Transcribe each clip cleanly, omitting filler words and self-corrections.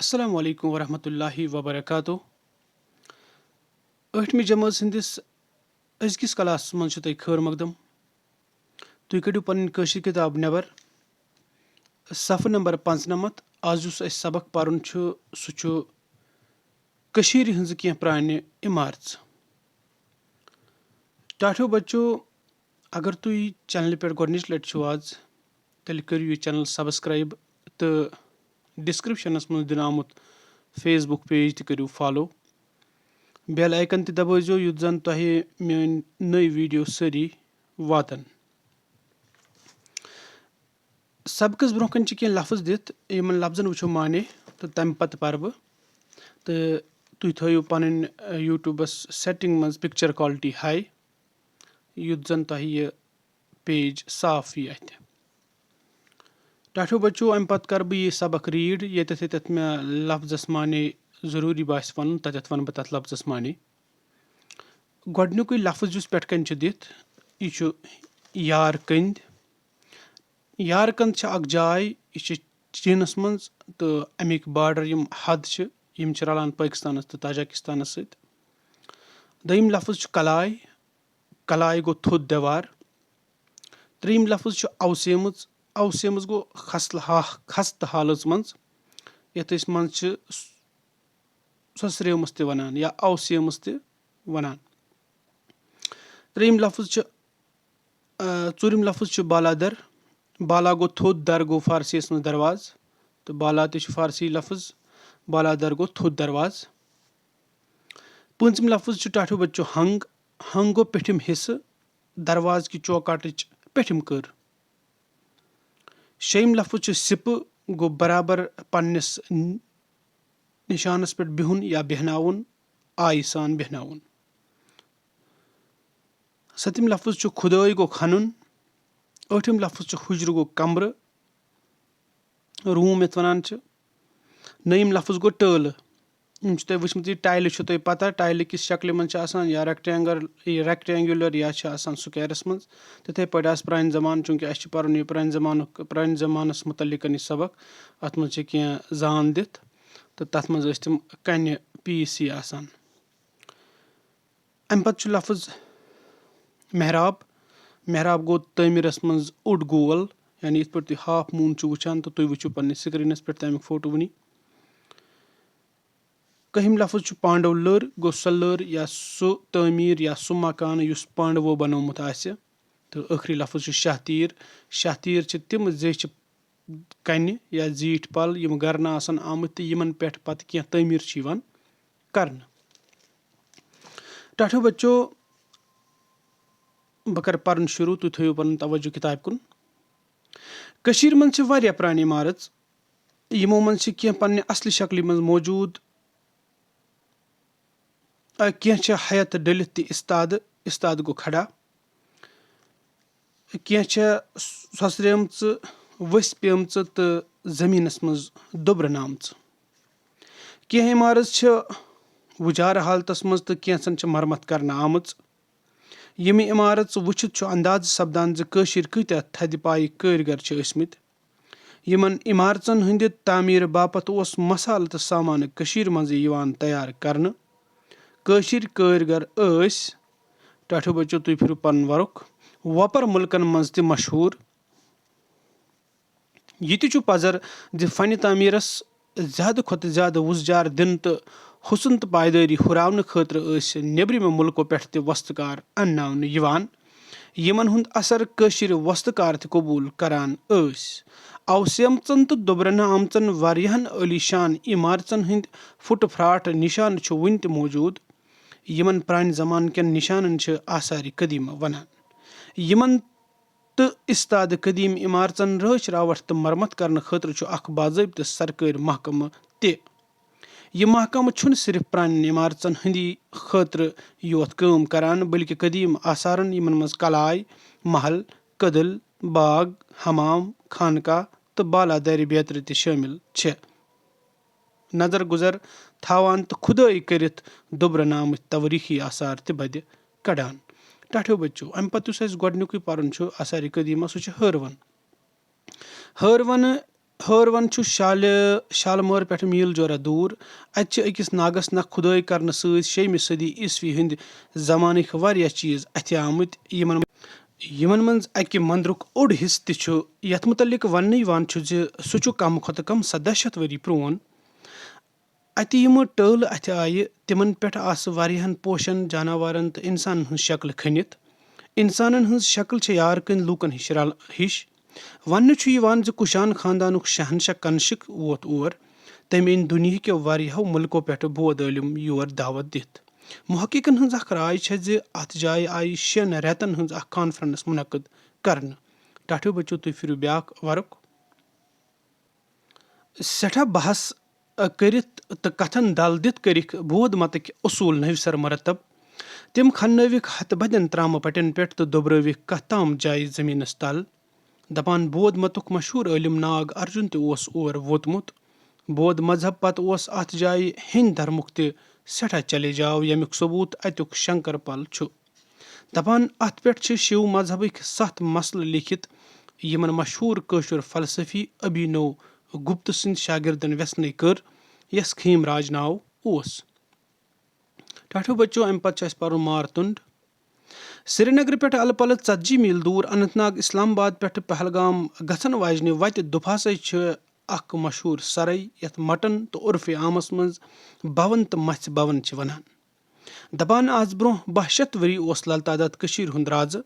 السلام علیکم ورحمۃ اللہ وبرکاتہ. 8مہِ جمٲژ ہٕنٛدِس أزکِس کلاسس منٛز چھُ تۄہہِ خٲر مقدم. تُہۍ کٔڑِو پنٕنۍ کٲشِر کِتاب نٮ۪بر. صفہٕ نمبر 95. آز یُس اَسہِ سبق پرُن چھُ سُہ چھُ کٔشیٖرِ ہٕنٛزٕ کینٛہہ پرانہِ عمارژٕ. ٹاٹھیو بچو اگر تُہۍ چنلہِ پٮ۪ٹھ گۄڈنِچ لٹہِ چھِو آز تیٚلہِ کٔرِو یہِ چنل سبسکرایب تہٕ ڈسکرپشنس منٛز دِنہٕ آمُت فیس بُک پیج تہِ کٔرِو فالو. بیل آیکن تہِ دبٲیزیو یُتھ زن تۄہہِ میٲنۍ نٔے ویٖڈیو سٲری واتن. سبقس برونٛہہ کنہِ چھِ کینٛہہ لفظ دِتھ یِمن لفظن وٕچھو معنے تہٕ تمہِ پتہٕ پرٕ بہٕ تہٕ تُہۍ تھٲیِو پنٕنۍ یوٗٹیوٗبس سیٹنگ منٛز پکچر کالٹی ہاے یُتھ زن تۄہہِ یہِ پیج صاف یی اتھِ. ٹاٹھیو بچو امہِ پتہٕ کرٕ بہٕ یہِ سبق ریٖڈ ییٚتٮ۪تھ مےٚ لفظس معنے ضروٗری باسہِ ونُن تتٮ۪تھ ونہٕ بہٕ تتھ لفظس معنے. گۄڈنیُکُے لفظ یُس پٮ۪ٹھٕ کنۍ چھُ دِتھ یہِ چھُ یار کٔنٛدۍ. یار کند چھِ اکھ جاے یہِ چھِ چیٖنس منٛز تہٕ امیِکۍ باڈر یِم حد چھِ یِم چھِ رلان پٲکِستانس تہٕ تاجکستانس سۭتۍ. دوٚیِم لفظ چھُ کلاے. کلاے گوٚو تھوٚد دیوار. ترٛیٚیِم لفظ چھُ اوسیمٕژ. اوسیمٕژ گوٚو خستہٕ حالژ منٛز یتھ أسۍ منٛز چھِ سۄسریمٕژ تہِ ونان یا اوسیمٕژ تہِ ونان. ترٛیٚیِم لفظ چھُ ژوٗرِم لفظ چھُ بالادر. بالا گوٚو تھوٚد در گوٚو فارسی یس منٛز درواز تہٕ بالا تہِ چھُ فارسی لفظ. بالادر گوٚو تھوٚد درواز. پوٗنٛژِم لفظ چھُ ٹاٹھیو بچو ہنگ. ہنگ گوٚو پیٚٹھِم حصہٕ درواز کہِ چوکاٹٕچ پیٚٹھِم کٔر. شیٚیِم لفظ چھُ سِپہٕ گوٚو برابر پننِس نشانس پٮ۪ٹھ بِہُن یا بیٚہناوُن آیہِ سان بیٚہناوُن. سٔتِم لفظ چھُ خُدٲے گوٚو کھنُن. ٲٹھِم لفظ چھُ حُجرٕ گوٚو کمرٕ روٗم یتھ ونان چھِ. نٔیِم لفظ گوٚو ٹٲلہٕ. یِم چھِ تۄہہِ وٕچھمٕژ یہِ ٹایلہٕ چھُ تۄہہِ پتہ ٹایلہٕ کِس شکلہِ منٛز چھِ آسان یا ریکٹینگیوٗلر یا چھِ آسان سُکیرس منٛز. تِتھٕے پٲٹھۍ آسہٕ پرانہِ زمانہٕ چوٗنٛکہِ اَسہِ چھُ پرُن یہِ پرانہِ زمانس مُتعلِق یہِ سبق اتھ منٛز چھِ کینٛہہ زان دِتھ تہٕ تتھ منٛز ٲسۍ تِم کنہِ پیٖس ہی آسان. امہِ پتہٕ چھُ لفظ محراب. محراب گوٚو تعمیٖرس منٛز اوٚڑ گول یعنی یِتھ پٲٹھۍ تُہۍ ہاف موٗن چھِو وٕچھان تہٕ تُہۍ وٕچھِو پننِس سکریٖنس پٮ۪ٹھ تمیُک فوٹو وٕنی. کٔہِم لفظ چھُ پانڈو لٔر. گوٚو سۄ لٔر یا سُہ تعمیٖر یا سُہ مکانہٕ یُس پانڈوو بنومُت آسہِ. تہٕ ٲخری لفظ چھُ شاہ تیٖر. شاہ تیٖر چھِ تِم زیچھِ کنہِ یا زیٖٹھۍ پل یِم گرنہٕ آسن آمٕتۍ تہٕ یِمن پٮ۪ٹھ پتہٕ کینٛہہ تعمیٖر چھِ یِوان کرنہٕ. ٹاٹھیو بچو بہٕ کرٕ پرُن شروٗع تُہۍ تھٲیِو پنُن توجہ کِتابہِ کُن. کٔشیٖر منٛز چھِ واریاہ پرانہِ عمارژ. یِمو منٛز چھِ کینٛہہ پننہِ اصلہِ شکلہِ منٛز موجوٗد. کینٛہہ چھِ حیت ڈٔلِتھ تہِ استاد گوٚو کھڑا. کینٛہہ چھےٚ سۄسریمژٕ ؤسۍ پیمژٕ تہٕ زٔمیٖنس منٛز دۄبرنامژٕ. کینٛہہ عمارژ چھِ وُجارٕ حالتس منٛز تہٕ کینٛژن چھِ مرمت کرنہٕ آمٕژ. یِمہٕ عمارژ وٕچھِتھ چھُ اندازٕ سپدان زِ کٲشِر کۭتیاہ تھدِ پایہِ کٲرۍگر چھِ ٲسمٕتۍ. یِمن عمارژن ہٕنٛدِ تعمیٖر باپتھ اوس مسالہٕ تہٕ سامانہٕ کٔشیٖر منٛزٕے یِوان تیار کرنہٕ. کٲشِر کٲرۍگر ٲسۍ ٹاٹھیو بچو تُہۍ پھِرِو پنُن ورُق وۄپر مُلکن منٛز تہِ مشہوٗر. یہِ تہِ چھُ پزر زِ فنہِ تعمیٖرس زیادٕ کھۄتہٕ زیادٕ وُزجار دِنہٕ تہٕ حُسن تہٕ پایدٲری ہُراونہٕ خٲطرٕ ٲسۍ نیبرِمو مُلکو پٮ۪ٹھ تہِ وۄستہٕ کار انناونہٕ یِوان. یِمن ہُنٛد اثر کٲشِر وۄستہٕ کار تہِ قبوٗل کران ٲسۍ. اوسیمژن تہٕ دۄبرنہٕ آمژن واریاہن عٲلیشان عمارژن ہٕنٛدۍ پھُٹہٕ پھراٹھ نِشانہٕ چھِ وُنہِ تہِ موجوٗد. یِمن پرانہِ زمانہٕ کٮ۪ن نِشانن چھِ آثارِ قدیٖمہ ونان. یِمن تہٕ استادِ قدیٖم عمارژن رٲچھ راوٹھ تہٕ مرمت کرنہٕ خٲطرٕ چھُ اکھ باضٲبطہٕ سرکٲرۍ محکمہٕ تہِ. یہِ محکمہٕ چھُنہٕ صرف پرانٮ۪ن عمارژن ہٕنٛدی خٲطرٕ یوت کٲم کران بٔلکہِ قدیٖم آثارن یِمن منٛز کلاے محل کٔدٕل باغ حمام خانقاہ تہٕ بالادرِ بیترِ تہِ شٲمِل چھِ. نظر گُزر تھاوان تہٕ خُدٲے کٔرِتھ دۄبرنامٕتۍ توٲریٖخی آثار تہِ بَدِ کڑان. ٹاٹھیو بچو امہِ پتہٕ یُس اَسہِ گۄڈنیُکُے پرُن چھُ آثارِ قدیٖمہ سُہ چھُ ہٲروَن. ہٲروَنہٕ ہٲروَن چھُ شالمور پٮ۪ٹھ میٖل جورہ دوٗر. اَتہِ چھِ أکِس ناگَس نکھ خُدٲے کرنہٕ سۭتۍ 6مہِ صٔدی عیٖسوی ہٕنٛدِ زمانٕکۍ واریاہ چیٖز اَتھِ آمٕتۍ یِمن منٛز اَکہِ منٛدرُک اوٚڑ حِصہٕ تہِ چھُ یَتھ مُتعلِق وَننہٕ یِوان چھُ زِ سُہ چھُ کم کھۄتہٕ کم 17 ؤری پرٛون. اَتہِ یِمہٕ ٹٲلہٕ اَتھِ آیہِ تِمن پٮ۪ٹھ آسہٕ واریاہن پوشن جاناوارن تہٕ اِنسانن ہٕنٛز شکلہٕ کھٔنِتھ. اِنسانن ہٕنٛز شکل چھےٚ یارٕ کٔنۍ لوٗکن ہِش. وننہٕ چھُ یِوان زِ کُشان خاندانُک شہنشاہ کنشک ووت اور. تٔمۍ أنۍ دُنہیٖکیو واریاہو مُلکو پٮ۪ٹھٕ بود عٲلِم یور دعوت دِتھ. محققن ہٕنٛز اکھ راے چھےٚ زِ اَتھ جایہِ آیہِ 6 رٮ۪تن ہٕنٛز اکھ کانفرنس مُنعقد کرنہٕ. ٹاٹھیو بچو تُہۍ پھِرِو بیاکھ ورُق. سٮ۪ٹھاہ بحث کٔرِتھ تہٕ کتھن دل دِتھ کٔرِکھ بود متٕکۍ اصوٗل نوِ مرتب. تِم کھننٲوِکھ ہتہٕ بدٮ۪ن ترامہٕ پٹٮ۪ن پٮ۪ٹھ تہٕ دۄبرٲوِکھ کتھ تام جایہِ زٔمیٖنس تل. دپان بود متُک مشہوٗر عٲلِم ناگ ارجُن تہِ اوس اور ووتمُت. بود مذہب پتہٕ اوس اتھ جایہِ ہیٚنٛدۍ دھرمُک تہِ سٮ۪ٹھاہ چلیجاو ییٚمیُک ثبوٗت اتیُک شنکر پل چھُ. دپان اتھ پٮ۪ٹھ چھِ شِو مذہبٕکۍ 7 مسلہٕ لیکھِتھ یِمن مشہوٗر کٲشُر فلسفی ابھینو گُپتہٕ سٕنٛدۍ شاگردن ویژھنَے کٔر یس کھیٖم راج ناو اوس. ٹاٹھیو بچو امہِ پتہٕ چھُ اسہِ پرُن مارتُنٛڈ. سرینگرٕ پٮ۪ٹھ الہٕ پلہٕ 40 میٖل دوٗر اننت ناگ اسلام آباد پٮ۪ٹھ پہلگام گژھن واجنہِ وتہِ دُپھاسے چھِ اکھ مشہوٗر سرے یتھ مٹن تہٕ عرفہِ عامس منٛز بون تہٕ مژھِ بون چھِ ونان. دپان آز برونٛہہ 1200 ؤری اوس لل تعداد کٔشیٖر ہُنٛد رازٕ.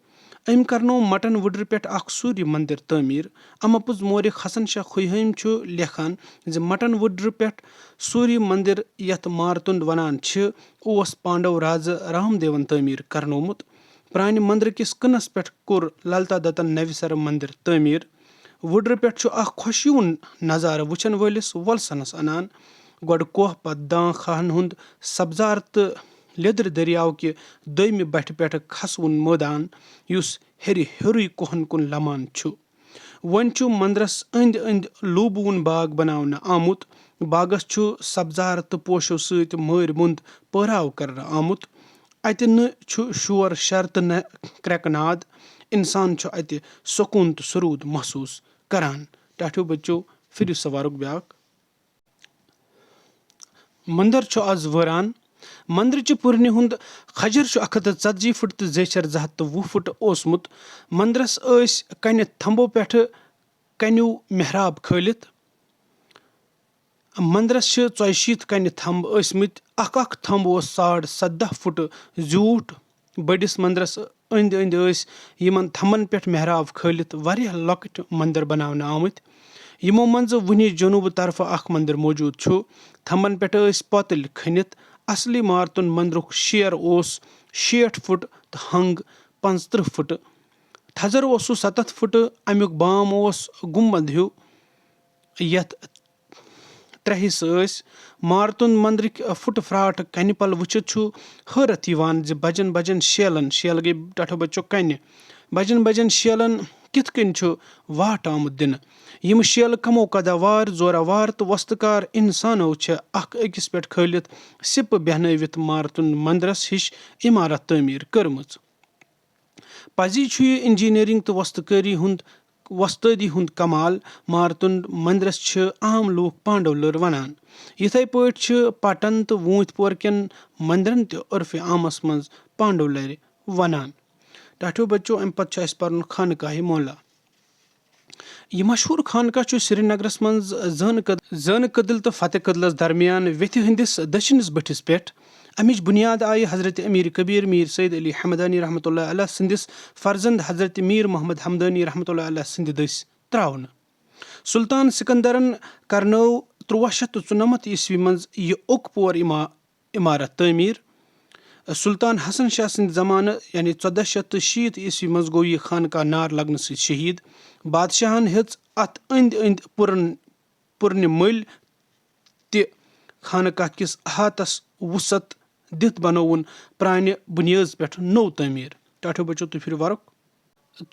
أمۍ کرنوو مٹن وُڈرِ پٮ۪ٹھ اکھ سوٗریہ مندر تعمیٖر. اماپوٚز مورخ حسن شاہ خوہیم چھُ لیکھان زِ مٹن وُڈرِ پٮ۪ٹھ سوٗریہ مندر یتھ مارتُنٛڈ ونان چھِ اوس پانڈو رازٕ رام دیون تعمیٖر کرنومُت. پرانہِ مندرٕ کِس کٕنس پٮ۪ٹھ کوٚر للتا دتن نوِ سرٕ مندر تعمیٖر. وُڈرِ پٮ۪ٹھ چھُ اکھ خۄشیوُن نظارٕ وٕچھن وٲلِس وولسنس انان. گۄڈٕ کوہ پتہٕ دان کھاہن ہُنٛد سبزار تہٕ لیٚدٕر دٔریاو کہِ دوٚیمہِ بٹھہِ پٮ۪ٹھ کھسوُن مٲدان یُس ہیٚرِ ہیوٚرُے کوہن کُن لمان چھُ. وۄنۍ چھُ مندرس أنٛدۍ أنٛدۍ لوٗبوُن باغ بناونہٕ آمُت. باغس چھُ سبزار تہٕ پوشو سۭتۍ مٲرۍ مُنٛد پٲراو کرنہٕ آمُت. اتہِ نہٕ چھُ شور شرتہٕ نہ کرٛٮ۪کہٕ ناد. انسان چھُ اتہِ سکوٗن تہٕ سروٗد محسوٗس کران. ٹاٹھیو بچو پھِرِو سا وارُک بیاکھ. مندر چھُ آز وٲران. مندرٕچہِ پُرنہِ ہُنٛد کھجر چھُ 140 فُٹ تہٕ زیچھر 220 فُٹ اوسمُت. مندرس ٲسۍ کنہِ تھمبو پٮ۪ٹھٕ کنیو محراب کھٲلِتھ. مندرس چھِ 64 کنہِ تھمب ٲسمٕتۍ. اکھ تھمب اوس 17.5 فُٹ زیوٗٹھ. بٔڑِس مندرس أنٛدۍ أنٛدۍ ٲسۍ یِمن تھمبن پٮ۪ٹھ محراب کھٲلِتھ واریاہ لۄکٕٹۍ مندر بناونہٕ آمٕتۍ. یِمو منٛزٕ وُنہِ جنوٗبہٕ طرفہٕ اکھ مندر موٗجوٗد چھُ. تھمبن پٮ۪ٹھ ٲسۍ پوتٕلۍ کھٔنِتھ. اصلی مارتُن مندرُک شیر اوس 60 فُٹ تہٕ ہنگ 35 فُٹ. تھزر اوسُس 7 فُٹ. امیُک بام اوس گُمبد ہیوٗ یتھ 3 حصہٕ ٲسۍ. مارتُن مندرٕکۍ پھٕٹہٕ پھراٹ کنہِ پل وٕچھِتھ چھُ حٲرت یِوان زِ بجن بجن شیلن گٔے ٹاٹھو بچو کنہِ بجن شیلن کِتھ کٔنۍ چھُ واٹھ آمُت دِنہٕ. یِم شیلہٕ کمو قداوار زوراوار تہٕ وۄستہٕ انسانو چھےٚ اکھ أکِس پٮ۪ٹھ کھٲلِتھ سِپہٕ بیہنٲوِتھ مارتُن مندرس ہِش عمارت تعمیٖر کٔرمٕژ. پزی چھُ یہِ انجینئرنگ تہٕ وۄستٲدی ہُنٛد کمال. مارتُنٛڈ مندرس چھِ عام لوٗکھ پانڈو لٔر ونان. یِتھے پٲٹھۍ چھِ پٹن تہٕ ووٗنٛتۍ پور کٮ۪ن مندرن تہِ عرفہِ عامس منٛز پانڈو لرِ ونان. ٹاٹھیو بچو امہِ پتہٕ چھُ اسہِ پرُن خانقاہِ مولا. یہِ مشہوٗر خانقاہ چھُ سرینگرس منٛز زٲنہٕ کٔدٕل تہٕ فتح کٔدلس درمیان ویٚتھِ ہٕنٛدِس دٔچھنِس بٔٹھِس پٮ۪ٹھ. امِچ بُنیاد آیہِ حضرت امیر کبیٖر میٖر سید علی حمدانی رحمتہ اللہ علیہ سٕنٛدِس فرزند حضرت میٖر محمد حمدانی رحمتہ اللہ علیہ سٕنٛدِ دٔسۍ تراونہٕ. سُلطان سکندرن کرنٲو 1394 عیسوی منٛز یہِ اوٚک پور عمارت تعمیٖر. سُلطان حسن شاہ سٕنٛدِ زمانہٕ یعنی 1460 عیسوی منٛز گوٚو یہِ خانقاہ نار لگنہٕ سۭتۍ شہیٖد. بادشاہن ہیٚژ اتھ أنٛدۍ أنٛدۍ پُرنہِ مٔلۍ تہِ خانقاہ کِس احاتس وُسعت دِتھ بنووُن پرانہِ بُنیٲژ پٮ۪ٹھ نوٚو تعمیٖر. ٹاٹھیو بچو تُہۍ پھِرِو وارُک.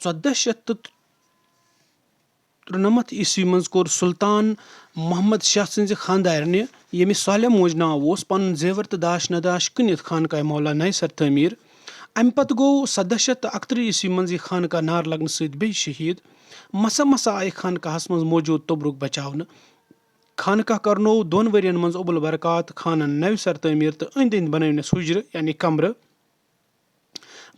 1493 عیسوی منٛز کوٚر سُلطان محمد شاہ سٕنٛزِ خاندارنہِ ییٚمِس صالح موج ناو اوس پنُن زیور تہٕ داش نداش کٕنِتھ خانقاہِ مولا نَیہِ سر تعمیٖر. اَمہِ پَتہٕ گوٚو 1731 عیٖسوی منٛز یہِ خانقاہ نار لگنہٕ سۭتۍ بیٚیہِ شہیٖد. مسا آیہِ خانقاہَس منٛز موٗجوٗد توٚبرُک بچاونہٕ. خانقاہ کرنوو 2 ؤرین منٛز ابوٗ البرکات خانن نوِ سر تعمیٖر تہٕ أنٛدۍ أنٛدۍ بنٲونس حُجرٕ یعنی کمرٕ.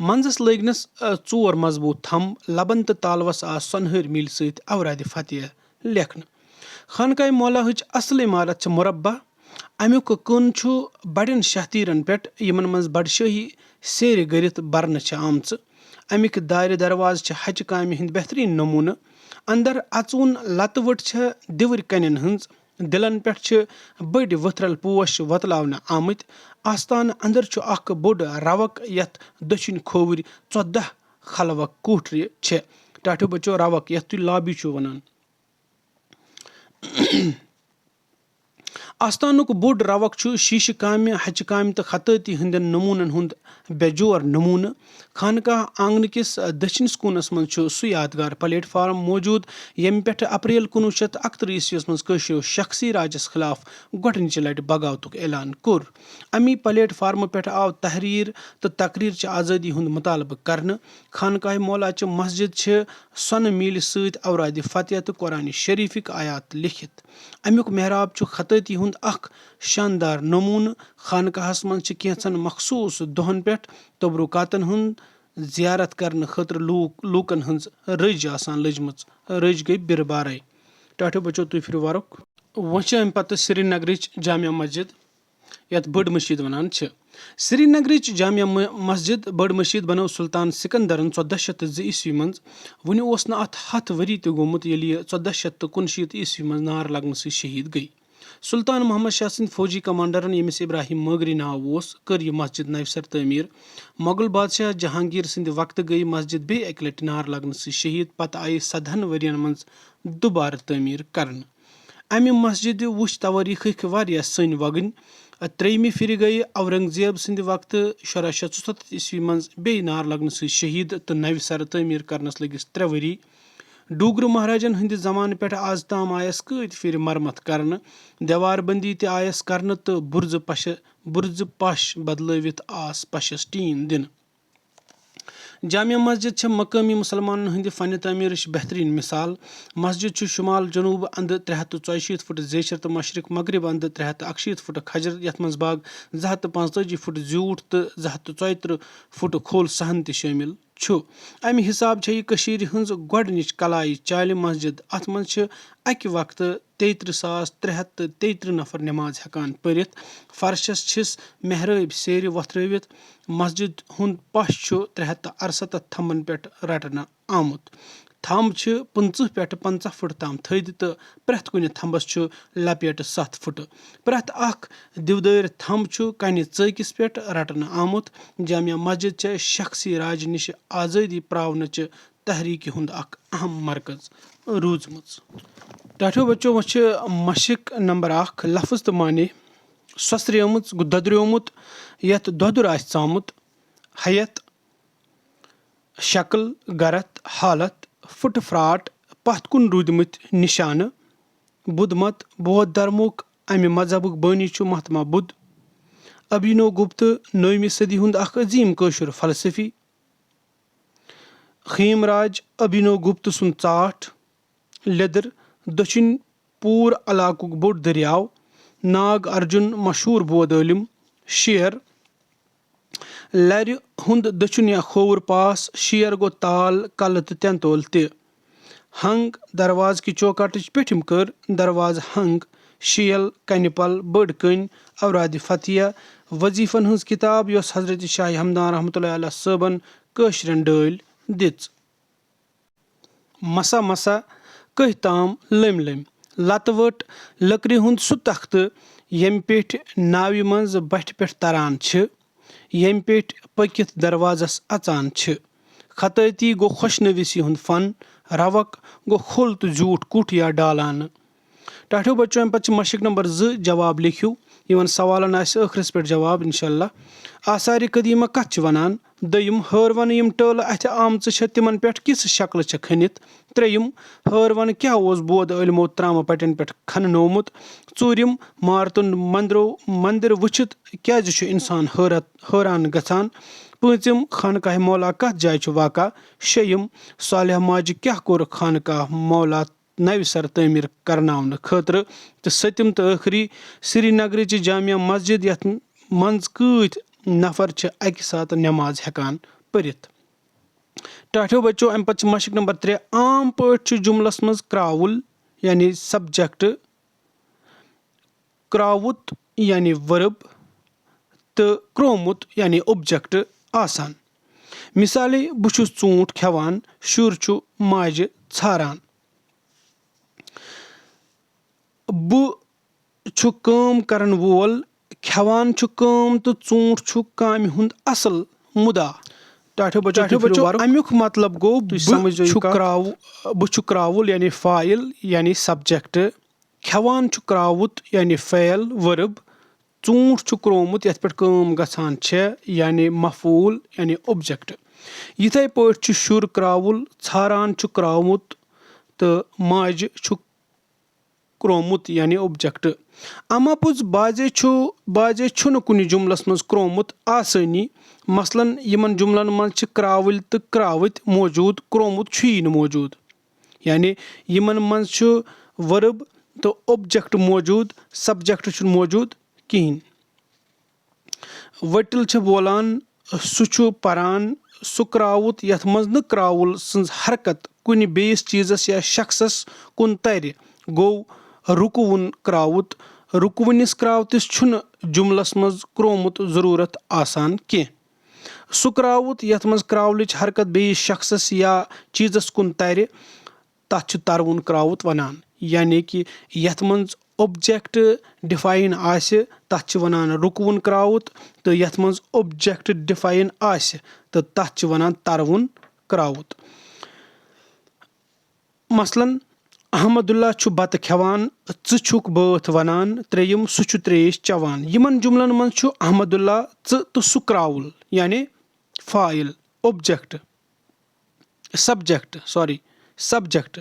منٛزس لٲگنس 4 مضبوٗط تھم. لبن تہٕ تالوس آو سۄنہٕرۍ میٖلہِ سۭتۍ اورادِ فتح لیکھنہٕ. خانقاہ مولاہٕچ اصل عمارت چھِ مربع. امیُک کٕن چھُ بڑٮ۪ن شاہتیٖرن پٮ۪ٹھ یِمن منٛز بڑشٲہی سیرِ گٔرِتھ برنہٕ چھِ آمژٕ. امیِکۍ دارِ دروازٕ چھِ ہچہِ کامہِ ہٕنٛدۍ بہتریٖن نموٗنہٕ. اندر اژوُن لتہٕ وٕٹ چھےٚ دِوٕرۍ کنٮ۪ن ہٕنٛز. دِلن پٮ۪ٹھ چھِ بٔڑۍ ؤتھرل پوش وۄتلاونہٕ آمٕتۍ. آستانہٕ انٛدر چھُ اکھ بوٚڑ روق یتھ دٔچھِنۍ کھووٕرۍ 14 خلوق کوٹھرِ چھےٚ. ٹاٹھیو بچو روق یتھ تُہۍ لابی چھِو ونان. آستانُک بوٚڑ روق چھُ شیٖشہٕ کامہِ ہچہِ کامہِ تہٕ خطٲطی ہٕنٛدٮ۪ن نموٗنن ہُنٛد بے جور نموٗنہٕ. خانقاہ آنگنہٕ کِس دٔچھنِس کوٗنس منٛز چھُ سُہ یادگار پلیٹ فارم موٗجوٗد ییٚمہِ پٮ۪ٹھ اپریل 1931 عیٖسویس منٛز کٲشرٮ۪و شخصی راجس خٕلاف گۄڈٕنِچہِ لٹہِ بغاوتُک اعلان کوٚر. امی پلیٹ فارمہٕ پٮ۪ٹھ آو تحریٖر تہٕ تقریٖرچہِ آزٲدی ہُنٛد مُطالبہٕ کرنہٕ. خانقاہ مولاچہِ مسجد چھِ سۄنہٕ میٖلہِ سۭتۍ اورادِ فتح تہٕ قرآنِ شریٖفٕکۍ آیات لیکھِتھ. امیُک محراب چھُ خطٲطی ہُنٛد اکھ شاندار نموٗنہٕ. خانقاہس منٛز چھِ کینٛژن مخصوٗص دۄہن پٮ۪ٹھ توبرُکاتن ہُنٛد زیارت کرنہٕ خٲطرٕ لوٗکن ہٕنٛز رٔج آسان لٔجمٕژ. رٔج گٔے بِرٕ بارے. ٹاٹھیو بچو تُہۍ پھِرِو وَرُق. وۄنۍ چھِ امہِ پتہٕ سرینگرٕچ جامع مسجد یتھ بٔڑ مٔشیٖد ونان چھِ. سرینگرٕچ جامع مسجد بٔڑ مٔشیٖد بنٲو سُلطان سِکندرن 1402 عیٖسوی منٛز. وُنہِ اوس نہٕ اتھ 100 ؤری تہِ گوٚمُت ییٚلہِ یہِ 1469 عیٖسوی منٛز نار لگنہٕ سۭتۍ شہیٖد گٔیہِ. سُلطان محمد شاہ سٕنٛدۍ فوجی کمانڈرن ییٚمِس ابراہیم مٲگری ناو اوس کٔر یہِ مسجد نوِ سر تعمیٖر. مۄغل بادشاہ جہانگیٖر سٕنٛدِ وقتہٕ گٔیہِ مسجد بیٚیہِ اکہِ لٹہِ نار لگنہٕ سۭتۍ شہیٖد. پتہٕ آیہِ 17 ؤرین منٛز دُبارٕ تعمیٖر کرنہٕ. امہِ مسجدِ وٕچھ توٲریٖخٕکۍ واریاہ سٔنۍ وگٕنۍ. 3مہِ پھِرِ گٔیہِ اورنگزیب سٕنٛدِ وقتہٕ 1677 عیٖسوی منٛز بیٚیہِ نار لگنہٕ سۭتۍ شہیٖد تہٕ نوِ سرٕ تعمیٖر کرنس لٔگِس 3 ؤری. ڈوٗگرٕ مہاراجن ہٕنٛدِ زمانہٕ پٮ۪ٹھ آز تام آیس کۭتۍ پھِرِ مرمت کرنہٕ. دیوار بندی تہِ آیس کرنہٕ تہٕ بُرزٕ پش بدلٲوِتھ آس پشس ٹیٖن دِنہٕ. جامع مسجد چھےٚ مقٲمی مُسلمانن ہٕنٛدِ فنہِ تعمیٖرٕچ بہتریٖن مِثال. مسجد چھُ شُمال جنوٗب انٛدٕ 364 فُٹ زیچھر تہٕ مشرق مغرب انٛدٕ 368 فُٹ کھجر یتھ منٛز باگ 245 فُٹ زیوٗٹھ تہٕ 244 فُٹ کھوٚل صحن تہِ شٲمِل چھُ. امہِ حساب چھےٚ یہِ کٔشیٖرِ ہٕنٛز گۄڈٕنِچ کلایہِ چالہِ مسجد. اتھ منٛز چھِ اکہِ وقتہٕ 33,333 نفر نماز ہٮ۪کان پٔرِتھ. فرشس چھِس محرٲبۍ سیرِ وۄتھرٲوِتھ. مسجد ہُنٛد پش چھُ 368 تھمبن پٮ۪ٹھ رٹنہٕ آمُت. تھمب چھِ 15 پٮ۪ٹھ 50 فُٹ تام تھٔدۍ تہٕ پرٛٮ۪تھ کُنہِ تھمبس چھُ لپیٹہٕ 7 فُٹ. پرٛٮ۪تھ اکھ دِودٲرۍ تھمب چھُ کنہِ ژٲکِس پٮ۪ٹھ رٹنہٕ آمُت. جامع مسجد چھےٚ شخصی راج نِشہِ آزٲدی پراونٕچہِ تحریٖکہِ ہُنٛد اکھ اہم مرکز روٗزمٕژ. ٹاٹھیو بچو وۄنۍ چھِ مشق نمبر 1 لفظ تہٕ معنے. سۄسریٲمٕژ گوٚو دۄدریومُت یتھ دۄدُر آسہِ ژامُت. حیت شکل گرت حالت. پھٕٹہٕ پھراٹ پتھ کُن روٗدمٕتۍ نِشانہٕ. بُدھ مت بودھ دھرمُک امہِ مذہبُک بٲنی چھُ مہاتما بُدھ. ابھینو گُپت 9مہِ صدی ہُنٛد اکھ عظیٖم کٲشُر فلسفی. خیٖم راج ابھینو گُپت سُنٛد ژاٹھ. لیٚدٕر دٔچھِنۍ پوٗر علاقُک بوٚڑ دٔریاو. ناگ ارجُن مشہوٗر بود عٲلِم. شیر لرِ ہُنٛد دٔچھُن یا کھووُر پاس. شیر گوٚو تال کلہٕ تہٕ تینتول تہِ. ہنگ دروازٕ کہِ چوکاٹٕچ پیٚٹھِم کٔر. دروازٕ ہنگ. شیل کنہِ پل بٔڑ کٔنۍ اورادِ فتح. وظیٖفن ہٕنٛز کِتاب یۄس حضرت شاہ ہمدان رحمتہ اللہ علیہ صٲبن کٲشرٮ۪ن ڈٲلۍ دِژ. مسا کٔہۍ تام لٔمۍ لٔمۍ. لتہٕ ؤٹ لٔکرِ ہُنٛد سُہ تختہٕ ییٚمہِ پیٚٹھۍ ناوِ منٛز بٹھِ پٮ۪ٹھ تران چھِ. ییٚمہِ پیٚٹھۍ پٔکِتھ دروازس اژان چھِ. خطٲطی گوٚو خۄشنویسی ہُنٛد فن. روق گوٚو کھوٚل تہٕ زیوٗٹھ کُٹھ یا ڈالانہٕ. ٹاٹھیو بچو امہِ پتہٕ چھِ مشق نمبر 2 جواب لیکھِو. یِمن سوالن آسہِ ٲخرس پٮ۪ٹھ جواب انشاءاللہ. آثارِ قدیٖمہ کتھ چھِ ونان. 2 ہٲروَنہٕ یِم ٹٲلہٕ اتھِ آمژٕ چھےٚ تِمن پٮ۪ٹھ کِژھ شکلہٕ چھےٚ کھٔنِتھ. 3 ہٲروَنہٕ کیٛاہ اوس بود عٲلمو ترامہٕ پٹٮ۪ن پٮ۪ٹھ کھننومُت. 4 مارتُن منٛدر وٕچھِتھ کیٛازِ چھُ انسان حٲران گژھان. پوٗنٛژِم خانقاہ مولا کَتھ جایہِ چھُ واقع. شیٚیِم صالح ماجہِ کیٛاہ کوٚر خانقاہ مولا نَوِ سَرٕ تعمیٖر کَرناونہٕ خٲطرٕ. تہٕ سٔتِم تہٕ ٲخری سرینگرٕچہِ جامع مسجد یَتھ منٛز کۭتۍ نفر چھِ اَکہِ ساتہٕ نٮ۪ماز ہٮ۪کان پٔرِتھ. ٹاٹھیو بچو اَمہِ پَتہٕ چھِ مشق نمبر 3. عام پٲٹھۍ چھُ جُملس منٛز کرٛاوُل یعنی سبجکٹ کرٛاوُت یعنی ؤرب تہٕ کرٛومُت یعنی اوبجکٹ آسان. مِثالے بہٕ چھُس ژوٗنٛٹھ کھٮ۪وان شُر چھُ ماجہِ ژھاران. بہٕ چھُ کٲم کرن وول کھٮ۪وان چھُ کٲم تہٕ ژوٗنٛٹھ چھُ کامہِ ہُنٛد اصل مُدا. ٹاٹھیو بچو امیُک مطلب گوٚو بہٕ چھُ کرٛاوُل یعنی فاعل یعنی سبجکٹ. کھٮ۪وان چھُ کرٛاوُت یعنی فعل ؤرب. ژوٗنٛٹھ چھُ کرٛومُت یَتھ پٮ۪ٹھ کٲم گژھان چھےٚ یعنی مفعوٗل یعنی اوبجکٹ. یِتھَے پٲٹھۍ چھُ شُر کرٛاوُل ژھاران چھُ کرٛاوُت تہٕ ماجہِ چھُ کرٛومُت یعنی اوبجکٹ. اما پوٚز بازے چھُنہٕ کُنہِ جُملس منٛز کرٛومُت آسٲنی. مثلاً یِمن جُملن منٛز چھِ کرٛاوٕلۍ تہٕ کرٛاوٕتۍ موجوٗد کرٛومُت چھُیی نہٕ موجوٗد. یعنی یِمن منٛز چھُ ؤرب تہٕ اوبجکٹ موجوٗد سبجکٹ چھُنہٕ موجوٗد کِہینۍ. ؤٹِل چھِ بولان سُہ چھُ پران سُہ کرٛاوُت یتھ منٛز نہٕ کرٛاوُل سٕنٛز حرکت کُنہِ بیٚیِس چیٖزس یا شخصس کُن ترِ گوٚو رُکوُن کرٛاوُت. رُکوٕنِس کرٛاوتِس چھُنہٕ جُملس منٛز کرٛومُت ضروٗرت آسان کینٛہہ. سُہ کرٛاوُت یتھ منٛز کرٛاولٕچ حرکت بیٚیِس شخصس یا چیٖزس کُن ترِ تتھ چھُ تروُن کرٛاوُت ونان. یعنی کہِ یتھ منٛز اوبجکٹ ڈِفاین آسہِ تتھ چھِ ونان رُکوُن کرٛاوُت تہٕ یتھ منٛز اوبجکٹ ڈِفاین آسہِ تہٕ تتھ چھِ ونان تروُن کرٛاوُت. مثلاً احمداللہ چھُ بتہٕ کھٮ۪وان ژٕ چھُکھ بٲتھ ونان. ترٛیٚیِم سُہ چھُ تریش چٮ۪وان. یِمن جُملن منٛز چھُ احمداللہ ژٕ تہٕ سُہ کرٛاوُل یعنی فاعل اوبجکٹ سبجکٹ.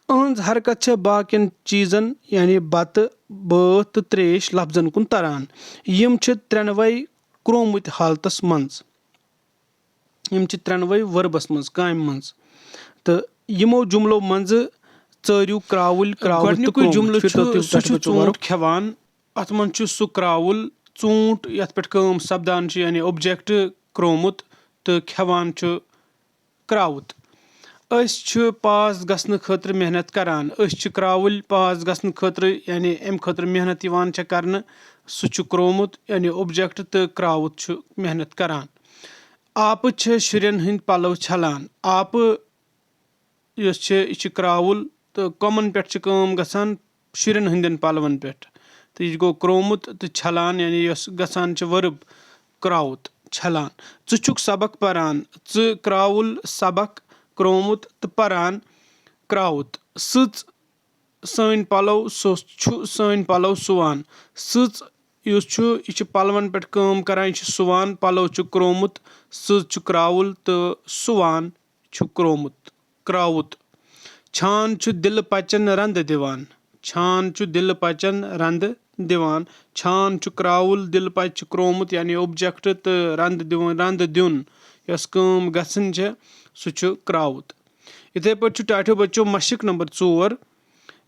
أہنٛز حرکت چھےٚ باقین چیٖزن یعنی بتہٕ بٲتھ تہٕ تریش لفظن کُن تران. یِم چھِ ترٛٮ۪نوَے کرٛومٕتۍ حالتس منٛز. یِم چھِ ترٛٮ۪نوَے ؤربس منٛز کامہِ منٛز. تہٕ یِمو جُملو منٛزٕ ژٲرِو کرٛاوُل گۄڈنیُکُے جُملہٕ چھُ سُہ چھُ ژوٗنٛٹھ کھٮ۪وان. اتھ منٛز چھُ سُہ کرٛاوُل ژوٗنٛٹھ یتھ پٮ۪ٹھ کٲم سپدان چھِ یعنی اوبجکٹ کرٛومُت تہٕ کھٮ۪وان چھُ کرٛاوُت. أسۍ چھِ پاس گژھنہٕ خٲطرٕ محنت کران. أسۍ چھِ کرٛاوٕلۍ پاس گژھنہٕ خٲطرٕ یعنی امہِ خٲطرٕ محنت یِوان چھےٚ کرنہٕ. سُہ چھُ کرٛومُت یعنی اوبجکٹ تہٕ کرٛاوُت چھُ محنت کران. آپہٕ چھِ شُرٮ۪ن ہٕنٛدۍ پلو چھلان. آپہٕ یُس چھِ یہِ چھِ کرٛاوُل تہٕ کۄمن پٮ۪ٹھ چھِ کٲم گژھان شُرٮ۪ن ہٕنٛدٮ۪ن پلون پٮ۪ٹھ تہٕ یہِ گوٚو کرٛومُت تہٕ چھلان یعنی یۄس گژھان چھِ ؤرب کرٛاوُت چھلان. ژٕ چھُکھ سبق پران. ژٕ کرٛاوُل سبق کرٛومُت تہٕ پران کرٛاوُت. سٕژ سٲنۍ پلو سُہ چھُ سٲنۍ پلو سُوان. سٕژ یُس چھُ یہِ چھُ پلون پٮ۪ٹھ کٲم کران یہِ چھُ سُوان. پلو چھُ کرٛومُت سٕژ چھُ کرٛاوُل تہٕ سُوان چھُ کرٛاوُت. چھان چھُ دِلہٕ پچن رنٛدٕ دِوان. چھان چھُ دِلہٕ پچن رنٛدٕ دِوان. چھان چھُ کرٛاوُل دِلہٕ پچہِ چھُ کرٛومُت یعنی اوبجکٹ تہٕ رنٛدٕ دیُن یۄس کٲم گژھٕنۍ چھےٚ سُہ چھُ کرٛاوُت. یِتھٕے پٲٹھۍ چھُ ٹاٹھیو بچو مشق نمبر 4.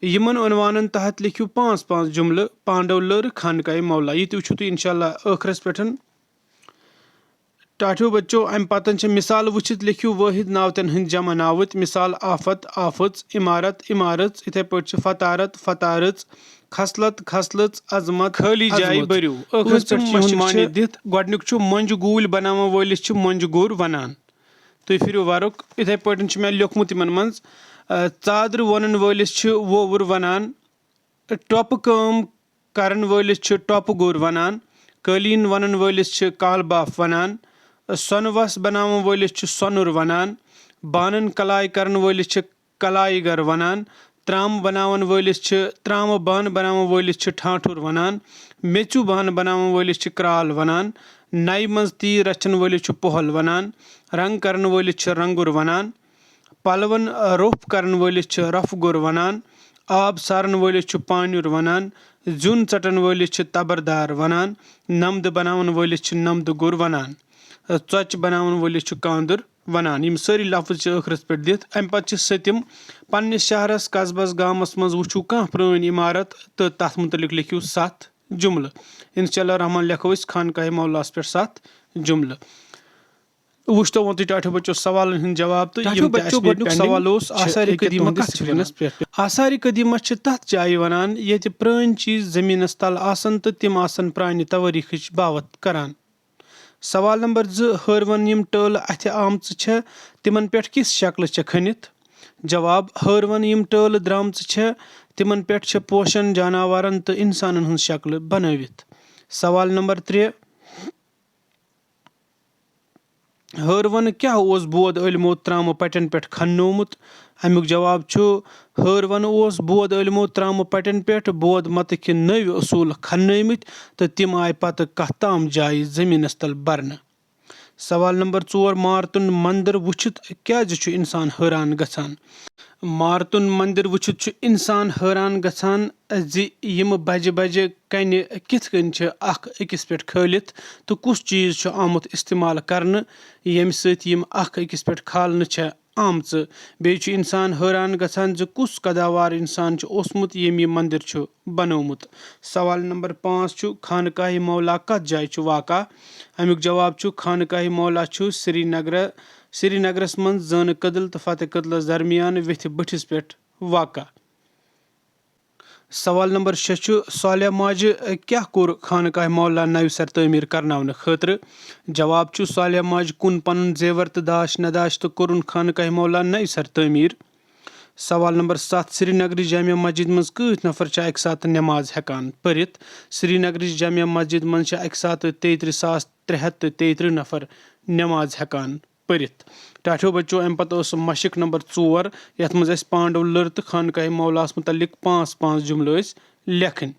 یِمن عنوانن تحت لیکھِو 5 جُملہٕ. پانڈو لٔر خانقاہ مولا. یہِ تہِ وٕچھِو تُہۍ انشاء اللہ ٲخرس پٮ۪ٹھ. ٹاٹھیو بچو امہِ پتہٕ چھِ مِثال وٕچھِتھ لیکھِو وٲحد ناوتن ہٕنٛدۍ جمع ناوٕتۍ. مِثال آفت آفٕژ عمارت عمارٕژ. یِتھٕے پٲٹھۍ چھِ فتارت فتارٕژ خصلت خصلٕژ عظمت خٲلی جایہِ بٔرِو. ٲخرس پٮ۪ٹھ چھِ معنی دِتھ. گۄڈٕنیُک چھُ مۄنجہِ گوٗلۍ بناوان وٲلِس چھِ مۄنجہِ گوٗر ونان. تُہۍ پھِرِو ورُق. یِتھٕے پٲٹھۍ چھُ مےٚ لیوکھمُت یِمن منٛز. ژادرٕ وونن وٲلِس چھِ وووُر ونان. ٹۄپہٕ کٲم کرن وٲلِس چھِ ٹۄپہٕ گوٚر ونان. قٲلیٖن وونن وٲلِس چھِ کالہٕ باف ونان. سۄنہٕ وس بناون وٲلِس چھِ سۄنُر ونان. بانن کلاے کرن وٲلِس چھِ کلایہِ گر ونان. ترامہٕ بناون وٲلِس چھِ ترامہٕ بانہٕ بناون وٲلِس چھِ ٹھانٹھُر ونان. میٚژِو بانہٕ بناون وٲلِس چھِ کرال ونان. نَیہِ منٛز تیٖر رچھن وٲلِس چھُ پۄہل ونان. رنٛگ کرن وٲلِس چھِ رنٛگُر ونان. پلون روٚف کرن وٲلِس چھِ رۄپھٕ گوٚر ونان. آب سارن وٲلِس چھُ پانیُر ونان. زیُن ژٹن وٲلِس چھِ تبردار ونان. نمدٕ بناون وٲلِس چھِ نمدٕ گوٚر ونان. ژۄچہِ بَناوَن وٲلِس چھُ کانٛدُر وَنان. یِم سٲری لفظ چھِ ٲخرَس پٮ۪ٹھ دِتھ. اَمہِ پَتہٕ چھِ سٔتِم پنٛنِس شہرَس قصبس گامَس منٛز وٕچھِو کانٛہہ پرٛٲنۍ عمارت تہٕ تَتھ مُتعلِق لیکھِو 7 جُملہٕ. اِنشاء اللہ رحمان لیکھو أسۍ خانقاہِ مولاہَس پٮ۪ٹھ 7 جُملہٕ. وٕچھتو ووٚن تۄہہِ ٹاٹھیو بَچو سوالَن ہُنٛد جواب تہٕ گۄڈٕنیُک سوال اوس آثارِ قدیٖمہ کَتھ چھِ وَنان. آثارِ قدیٖمہ چھِ تَتھ جایہِ وَنان ییٚتہِ پرٛٲنۍ چیٖز زٔمیٖنَس تل آسان تہٕ تِم آسان پرٛانہِ تَوٲریٖخٕچ باوَتھ کران. سوال نمبر 2 ہٲروَن یِم ٹٲلہٕ اَتھِ آمژٕ چھےٚ تِمن پٮ۪ٹھ کِژھ شکلہٕ چھےٚ کھٔنِتھ. جواب ہٲروَن یِم ٹٲلہٕ درٛامژٕ چھےٚ تِمن پٮ۪ٹھ چھےٚ پوشن جاناوارن تہٕ اِنسانن ہٕنٛز شکلہٕ بنٲوِتھ. سوال نمبر 3 ہٲروَن کیاہ اوس بود عٲلمو ترٛامہٕ پٹٮ۪ن پٮ۪ٹھ کھننومُت. امیُک جواب چھُ ہٲروَن اوس بود عٲلمو ترٛامہٕ پٹٮ۪ن پٮ۪ٹھ بود متٕکۍ نٔوۍ اصوٗل کھننٲومٕتۍ تہٕ تِم آیہِ پتہٕ کتھ تام جایہِ زٔمیٖنس تل برنہٕ. سوال نمبر 4 مارتُن منٛدر وٕچھِتھ کیازِ چھُ انسان حٲران گژھان. مارتُن منٛدر وٕچھِتھ چھُ انسان حٲران گژھان زِ یِم بجہِ بجہِ کنہِ کِتھ کٔنۍ چھِ اکھ أکِس پٮ۪ٹھ کھٲلِتھ تہٕ کُس چیٖز چھُ آمُت استعمال کرنہٕ ییٚمہِ سۭتۍ یِم اکھ أکِس پٮ۪ٹھ کھالنہٕ چھےٚ آمژٕ. بیٚیہِ چھُ انسان حٲران گژھان زِ کُس قداوار انسان چھُ اوسمُت ییٚمۍ یہِ منٛدر چھُ بنوومُت. سوال نمبر 5 چھُ خانقاہِ مولا کتھ جایہِ چھُ واقع. امیُک جواب چھُ خانقاہِ مولا چھُ سرینگرس منٛز زٲنہٕ کدل تہٕ فتح کدلس درمیان ویٚتھِ بٔٹھِس پٮ۪ٹھ واقع. سوال نمبر 6 چھُ صالح ماجہِ کیاہ کوٚر خانقاہِ مولا نوِ سر تعمیٖر کرناونہٕ خٲطرٕ. جواب چھُ صالح ماجہِ کُن پنُن زیور تہٕ داش نداش تہٕ کوٚرُن خانقاہِ مولا نوِ سر تعمیٖر. سوال نمبر 7 سرینگرٕچ جامع مسجد منٛز کۭتۍ نفر چھِ اکہِ ساتہٕ نٮ۪ماز ہٮ۪کان پٔرِتھ. سرینگرٕچ جامع مسجد منٛز چھِ اکہِ ساتہٕ 33,333 نفر نٮ۪ماز ہٮ۪کان پٔرِتھ. ٹاٹھیو بچو اَمہِ پتہٕ ٲس مشق نمبر 4 یَتھ منٛز اَسہِ پانڈو لٔر تہٕ خانقاہِ مولاہس مُتعلِق 5 جُملہٕ ٲسۍ لیکھٕنۍ.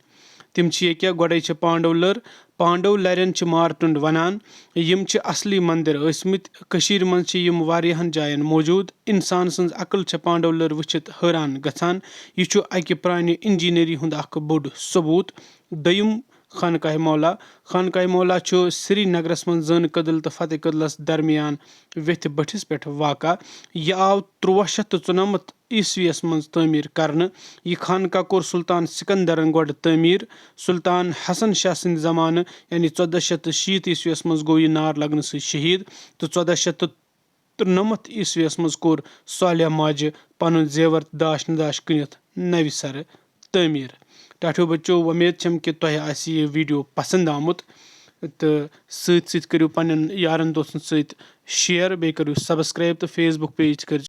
تِم چھِ ییٚکیاہ گۄڈے چھِ پانڈو لٔر. پانڈو لرٮ۪ن چھِ مارٹُنڈ وَنان. یِم چھِ اصلی منٛدر ٲسمٕتۍ. کٔشیٖر منٛز چھِ یِم واریاہن جاین موٗجوٗد. انسان سٕنٛز عقل چھےٚ پانڈو لٔر وٕچھِتھ حٲران گژھان. یہِ چھُ اکہِ پرانہِ انجیٖنٔری ہُنٛد اکھ بوٚڑ ثبوٗت. دوٚیِم خانقاہِ مولا. خانقاہِ مولا چھُ سرینگرس منٛز زٲنہٕ کدل تہٕ فتح کدلس درمیان ویٚتھِ بٔٹھِس پٮ۪ٹھ واقع. یہِ آو 1394 عیسویس منٛز تعمیٖر کرنہٕ. یہِ خانقاہ کوٚر سُلطان سِکندرن گۄڈٕ تعمیٖر. سُلطان حسن شاہ سٕنٛدِ زمانہٕ یعنی 1460 عیسویس منٛز گوٚو یہِ نار لگنہٕ سۭتۍ شہیٖد تہٕ 1493 عیسویس منٛز کوٚر صالح ماجہِ پنُن زیور تہٕ داش نداش کٕنِتھ نوِ سرٕ تعمیٖر. ٹاٹھیو بچو وۄمید چھم کہِ تۄہہِ آسہِ یہِ ویٖڈیو پسنٛد آمُت تہٕ سۭتۍ سۭتۍ کٔرِو پنٕنٮ۪ن یارن دوستن سۭتۍ شِیر بیٚیہِ کٔرِو سبسکرایب تہٕ فیس بُک پیج کٔرۍ